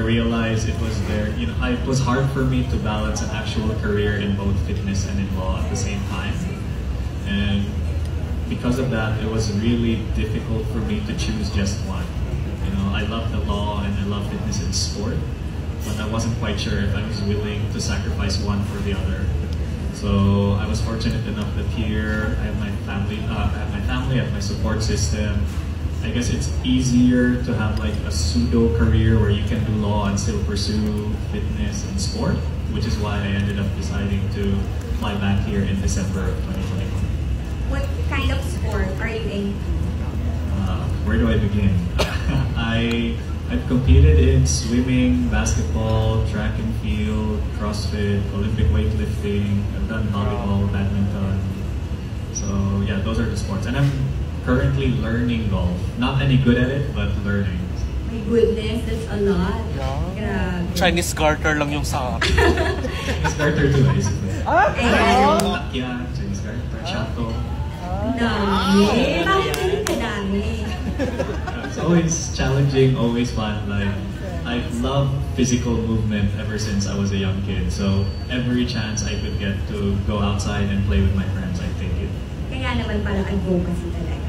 realized it was it was hard for me to balance an actual career in both fitness and in law at the same time. And because of that, it was really difficult for me to choose just one. I love the law and I love fitness and sport, but I wasn't quite sure if I was willing to sacrifice one for the other. So I was fortunate enough that here I have my family, I have my support system. I guess it's easier to have like a pseudo career where you can do law and still pursue fitness and sport, which is why I ended up deciding to fly back here in December of 2021. What kind of sport are you in? Where do I begin? I've competed in swimming, basketball, track and field, CrossFit, Olympic weightlifting. I've done volleyball, badminton. So yeah, those are the sports. And I'm currently learning golf. Not any good at it, but learning. My goodness, that's a lot. Grabe. Chinese garter lang yung sa akin. Chinese garter too, basically. Takya, Chinese garter, shato. Dami. Bakit hindi ka dami? It's always challenging, always fun. Like, I've loved physical movement ever since I was a young kid. So every chance I could get to go outside and play with my friends, I take it. Kaya naman parang advocacy talaga.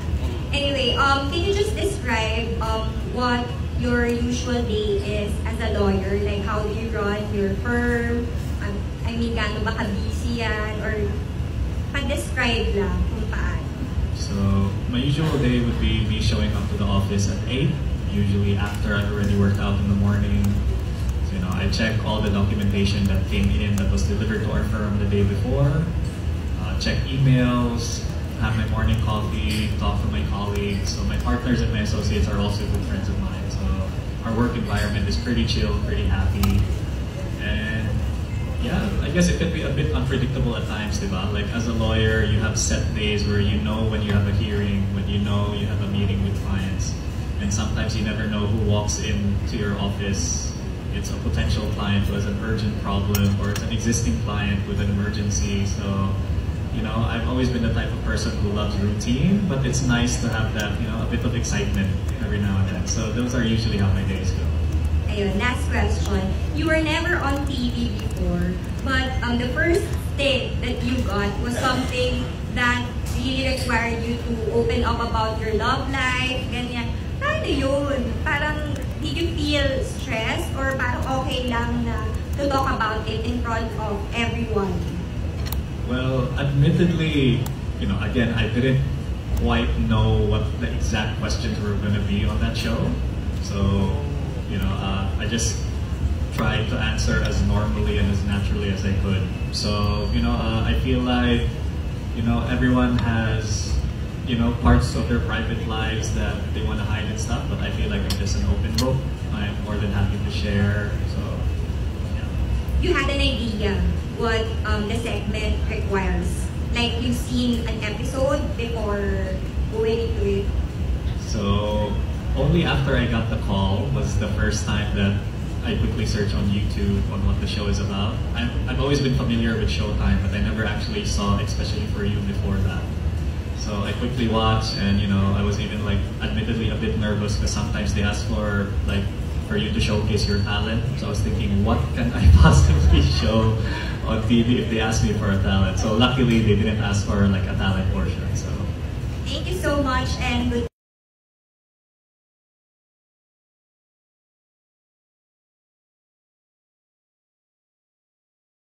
Anyway, can you just describe what your usual day is as a lawyer? Like, how do you run your firm? I mean, gaano ba ka-busy yan? Or pag-describe lang kung paano. So my usual day would be me showing up to the office at 8, usually after I've already worked out in the morning. So, I check all the documentation that came in that was delivered to our firm the day before, check emails, have my morning coffee, talk to my colleagues. So my partners and my associates are also good friends of mine. So our work environment is pretty chill, pretty happy. And yeah, I guess it could be a bit unpredictable at times, diba? Like as a lawyer, you have set days where you know when you have a hearing, when you know you have a meeting with clients. And sometimes you never know who walks into your office. It's a potential client who has an urgent problem, or it's an existing client with an emergency. So, I've always been the type of person who loves routine, but it's nice to have that, a bit of excitement every now and then. So those are usually how my days go. Ayun, last question. You were never on TV before, but the first stint that you got was something that really required you to open up about your love life, ganyan. Paano yun? Parang, did you feel stressed or parang okay lang na to talk about it in front of everyone? Well, admittedly, again, I didn't quite know what the exact questions were going to be on that show. So, I just tried to answer as normally and as naturally as I could. So, I feel like, everyone has, parts of their private lives that they want to hide and stuff, but I feel like I'm just an open book. I'm more than happy to share, so, yeah. You had an idea what the segment requires? Like, you've seen an episode before going into it? So, only after I got the call was the first time that I quickly searched on YouTube on what the show is about. I've always been familiar with Showtime, but I never actually saw Especially For You before that. So I quickly watched, and I was even admittedly a bit nervous because sometimes they ask for you to showcase your talent. So I was thinking, what can I possibly show on TV if they ask me for a talent? So luckily they didn't ask for a talent portion. So thank you so much, and good